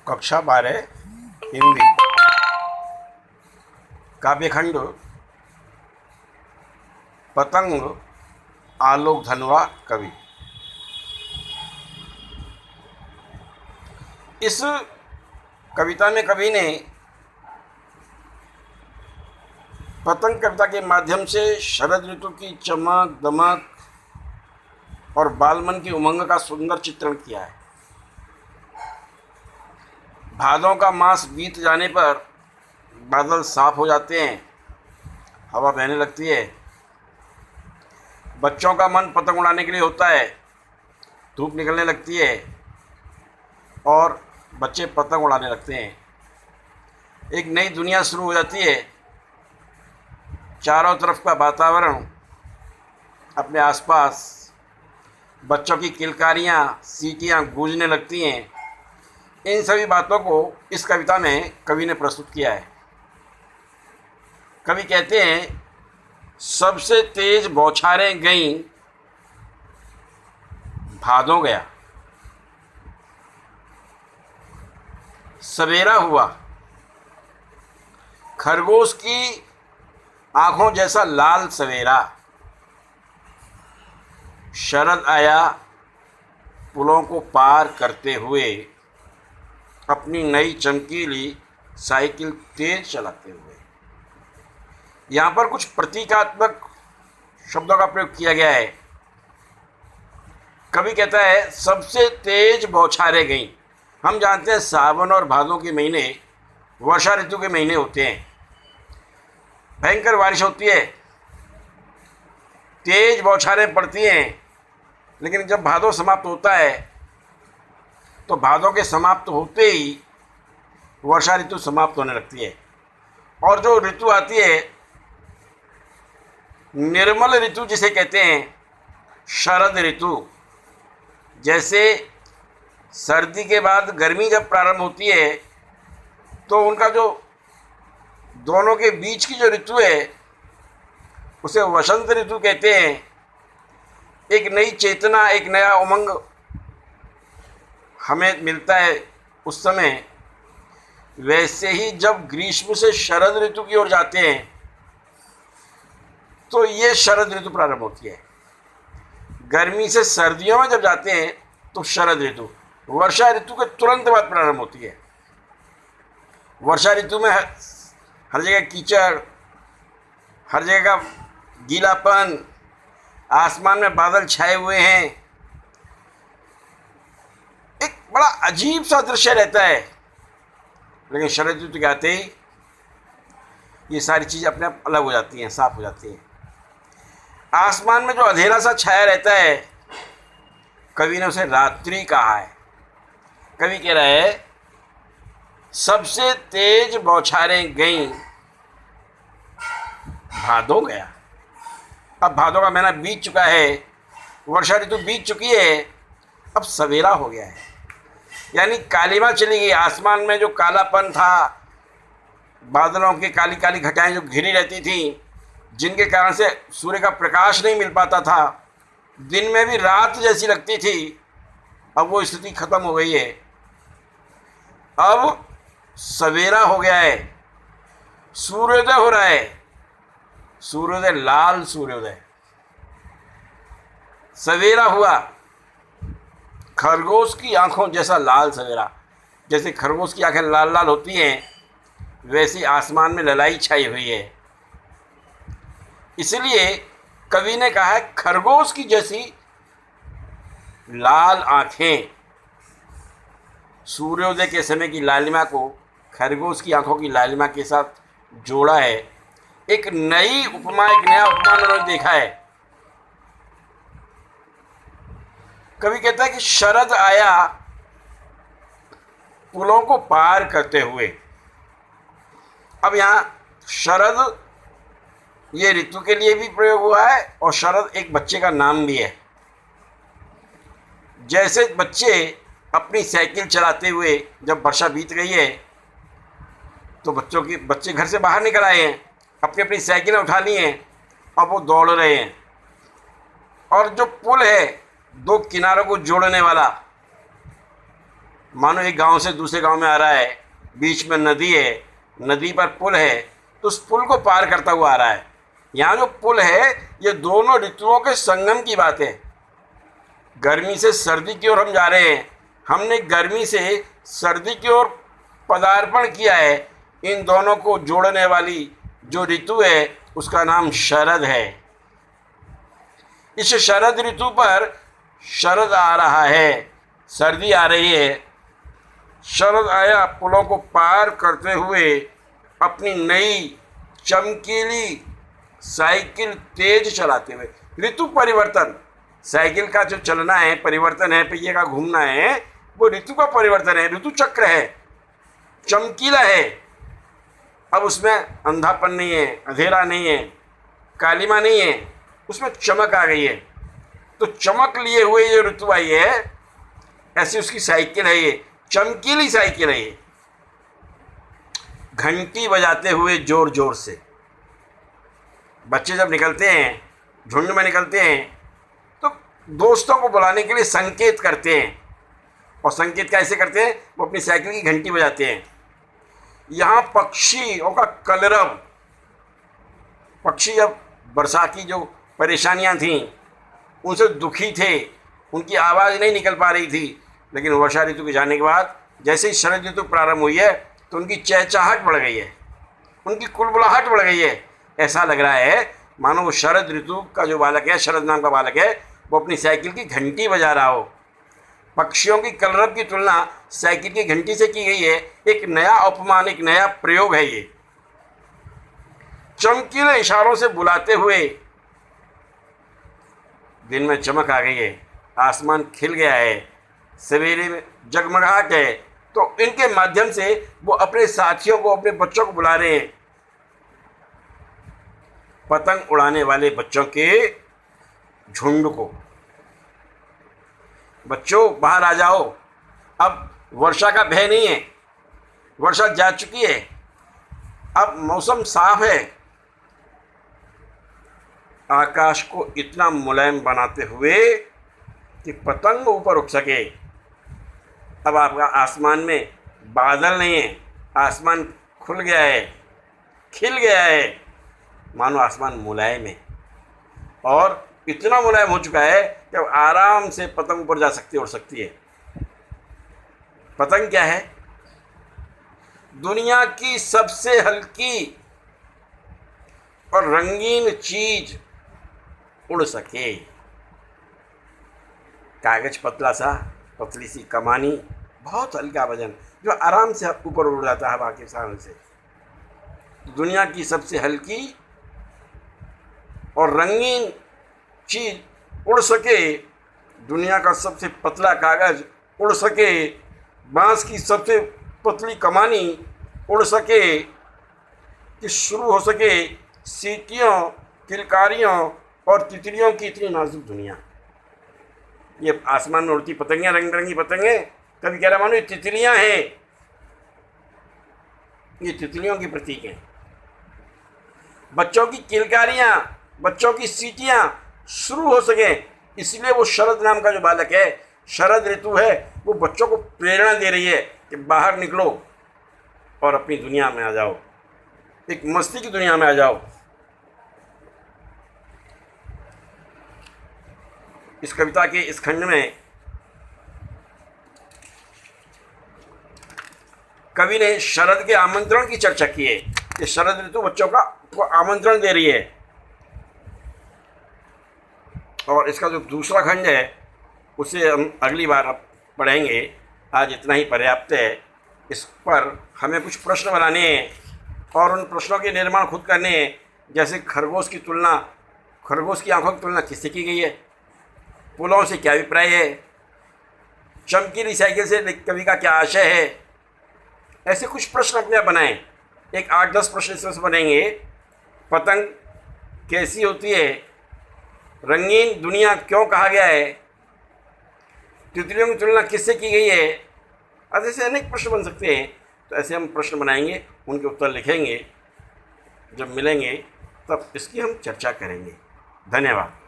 कक्षा 12 हिंदी। काव्यखंड पतंग आलोक धनवा कवि। इस कविता में कवि ने पतंग कविता के माध्यम से शरद ऋतु की चमक दमक और बालमन की उमंग का सुंदर चित्रण किया है। भादों का मास बीत जाने पर बादल साफ हो जाते हैं, हवा बहने लगती है, बच्चों का मन पतंग उड़ाने के लिए होता है, धूप निकलने लगती है और बच्चे पतंग उड़ाने लगते हैं। एक नई दुनिया शुरू हो जाती है। चारों तरफ का वातावरण, अपने आसपास बच्चों की किलकारियाँ, सीटियाँ गूंजने लगती हैं। इन सभी बातों को इस कविता में कवि ने प्रस्तुत किया है। कवि कहते हैं, सबसे तेज बौछारें गईं, भादों गया, सवेरा हुआ, खरगोश की आंखों जैसा लाल सवेरा, शरद आया पुलों को पार करते हुए, अपनी नई चमकीली साइकिल तेज चलाते हुए। यहाँ पर कुछ प्रतीकात्मक शब्दों का प्रयोग किया गया है। कवि कहता है, सबसे तेज बौछारें गईं। हम जानते हैं सावन और भादों के महीने वर्षा ऋतु के महीने होते हैं। भयंकर बारिश होती है, तेज बौछारें पड़ती हैं, लेकिन जब भादों समाप्त होता है तो भादों के समाप्त होते ही वर्षा ऋतु समाप्त होने लगती है और जो ऋतु आती है, निर्मल ऋतु जिसे कहते हैं, शरद ऋतु। जैसे सर्दी के बाद गर्मी जब प्रारंभ होती है तो उनका जो दोनों के बीच की जो ऋतु है उसे वसंत ऋतु कहते हैं। एक नई चेतना, एक नया उमंग हमें मिलता है उस समय। वैसे ही जब ग्रीष्म से शरद ऋतु की ओर जाते हैं तो ये शरद ऋतु प्रारंभ होती है। गर्मी से सर्दियों में जब जाते हैं तो शरद ऋतु वर्षा ऋतु के तुरंत बाद प्रारंभ होती है। वर्षा ऋतु में हर जगह कीचड़, हर जगह का गीलापन, आसमान में बादल छाए हुए हैं, एक बड़ा अजीब सा दृश्य रहता है। लेकिन शरद ऋतु के आते ही ये सारी चीज़ें अपने आप अलग हो जाती हैं, साफ हो जाती हैं। आसमान में जो अंधेरा सा छाया रहता है, कवि ने उसे रात्रि कहा है। कवि कह रहा है, सबसे तेज बौछारें गईं, भादों गया। अब भादों का महीना बीत चुका है, वर्षा ऋतु बीत चुकी है, अब सवेरा हो गया है, यानी कालिमा चली गई। आसमान में जो कालापन था, बादलों की काली काली घटाएं जो घिरी रहती थी, जिनके कारण से सूर्य का प्रकाश नहीं मिल पाता था, दिन में भी रात जैसी लगती थी, अब वो स्थिति खत्म हो गई है। अब सवेरा हो गया है, सूर्योदय हो रहा है, सूर्योदय, लाल सूर्योदय, सवेरा हुआ, खरगोश की आंखों जैसा लाल सवेरा। जैसे खरगोश की आंखें लाल लाल होती हैं, वैसी आसमान में ललाई छाई हुई है। इसलिए कवि ने कहा है, खरगोश की जैसी लाल आंखें। सूर्योदय के समय की लालिमा को खरगोश की आंखों की लालिमा के साथ जोड़ा है। एक नई उपमा, एक नया उपमा उन्होंने देखा है। कवि कहता है कि शरद आया पुलों को पार करते हुए। अब यहाँ शरद ये ऋतु के लिए भी प्रयोग हुआ है और शरद एक बच्चे का नाम भी है। जैसे बच्चे अपनी साइकिल चलाते हुए, जब वर्षा बीत गई है तो बच्चे घर से बाहर निकल आए हैं, अपनी अपनी साइकिलें उठा ली हैं और वो दौड़ रहे हैं। और जो पुल है, दो किनारों को जोड़ने वाला, मानो एक गांव से दूसरे गांव में आ रहा है, बीच में नदी है, नदी पर पुल है, तो उस पुल को पार करता हुआ आ रहा है। यहाँ जो पुल है ये दोनों ऋतुओं के संगम की बात है। गर्मी से सर्दी की ओर हम जा रहे हैं, हमने गर्मी से सर्दी की ओर पदार्पण किया है। इन दोनों को जोड़ने वाली जो ऋतु है उसका नाम शरद है। इस शरद ऋतु पर शरद आ रहा है, सर्दी आ रही है। शरद आया पुलों को पार करते हुए अपनी नई चमकीली साइकिल तेज चलाते हुए। ऋतु परिवर्तन, साइकिल का जो चलना है, परिवर्तन है, पहिए का घूमना है, वो ऋतु का परिवर्तन है, ऋतु चक्र है, चमकीला है। अब उसमें अंधापन नहीं है, अंधेरा नहीं है, कालिमा नहीं है, उसमें चमक आ गई है। तो चमक लिए हुए ये ऋतु आई है, ऐसी उसकी साइकिल है, ये चमकीली साइकिल है। ये घंटी बजाते हुए जोर जोर से बच्चे जब निकलते हैं, झुंड में निकलते हैं, तो दोस्तों को बुलाने के लिए संकेत करते हैं। और संकेत कैसे करते हैं? वो अपनी साइकिल की घंटी बजाते हैं। यहाँ पक्षियों का कलरव, पक्षी जब वर्षा की जो परेशानियाँ थीं उनसे दुखी थे, उनकी आवाज़ नहीं निकल पा रही थी, लेकिन वर्षा ऋतु के जाने के बाद जैसे ही शरद ऋतु प्रारंभ हुई है तो उनकी चहचहाहट बढ़ गई है, उनकी कुलबुलाहट बढ़ गई है। ऐसा लग रहा है मानो वो शरद ऋतु का जो बालक है, शरद नाम का बालक है, वो अपनी साइकिल की घंटी बजा रहा हो। पक्षियों की कलरव की तुलना साइकिल की घंटी से की गई है। एक नया उपमान, एक नया प्रयोग है ये। चमकीले इशारों से बुलाते हुए दिन में चमक आ गई है, आसमान खिल गया है, सवेरे में जगमगाहट है, तो इनके माध्यम से वो अपने साथियों को, अपने बच्चों को बुला रहे हैं। पतंग उड़ाने वाले बच्चों के झुंड को, बच्चों बाहर आ जाओ, अब वर्षा का भय नहीं है, वर्षा जा चुकी है, अब मौसम साफ है। आकाश को इतना मुलायम बनाते हुए कि पतंग ऊपर उठ सके। अब आपका आसमान में बादल नहीं है, आसमान खुल गया है, खिल गया है, मानो आसमान मुलायम है। और इतना मुलायम हो चुका है कि अब आराम से पतंग ऊपर जा सकती है, उड़ सकती है। पतंग क्या है? दुनिया की सबसे हल्की और रंगीन चीज उड़ सके। कागज पतला सा, पतली सी कमानी, बहुत हल्का वजन, जो आराम से ऊपर उड़ जाता है हवा के सामने से। दुनिया की सबसे हल्की और रंगीन चीज उड़ सके, दुनिया का सबसे पतला कागज उड़ सके, बांस की सबसे पतली कमानी उड़ सके, कि शुरू हो सके सीटियों, किलकारियों और तितलियों की इतनी नाजुक दुनिया। ये आसमान में उड़ती पतंगें, रंग बिरंगी पतंगें, कभी कह रहा मानो ये तितलियां हैं, ये तितलियों की प्रतीक हैं। बच्चों की किलकारियां, बच्चों की सीटियां शुरू हो सके, इसलिए वो शरद नाम का जो बालक है, शरद ऋतु है, वो बच्चों को प्रेरणा दे रही है कि बाहर निकलो और अपनी दुनिया में आ जाओ, एक मस्ती की दुनिया में आ जाओ। इस कविता के इस खंड में कवि ने शरद के आमंत्रण की चर्चा की है कि शरद ऋतु बच्चों को आमंत्रण दे रही है। और इसका जो दूसरा खंड है उसे हम अगली बार अब पढ़ेंगे। आज इतना ही पर्याप्त है। इस पर हमें कुछ प्रश्न बनाने हैं और उन प्रश्नों के निर्माण खुद करने हैं। जैसे खरगोश की तुलना, खरगोश की आंखों की तुलना किससे की गई है, पुलों से क्या अभिप्राय है, चमकीली साइकिल से कवि का क्या आशय है। ऐसे कुछ प्रश्न अपने आप बनाएं। एक 8-10 प्रश्न इसमें से बनेंगे। पतंग कैसी होती है, रंगीन दुनिया क्यों कहा गया है, तितलियों की तुलना किससे की गई है, ऐसे अनेक प्रश्न बन सकते हैं। तो ऐसे हम प्रश्न बनाएंगे, उनके उत्तर लिखेंगे। जब मिलेंगे तब इसकी हम चर्चा करेंगे। धन्यवाद।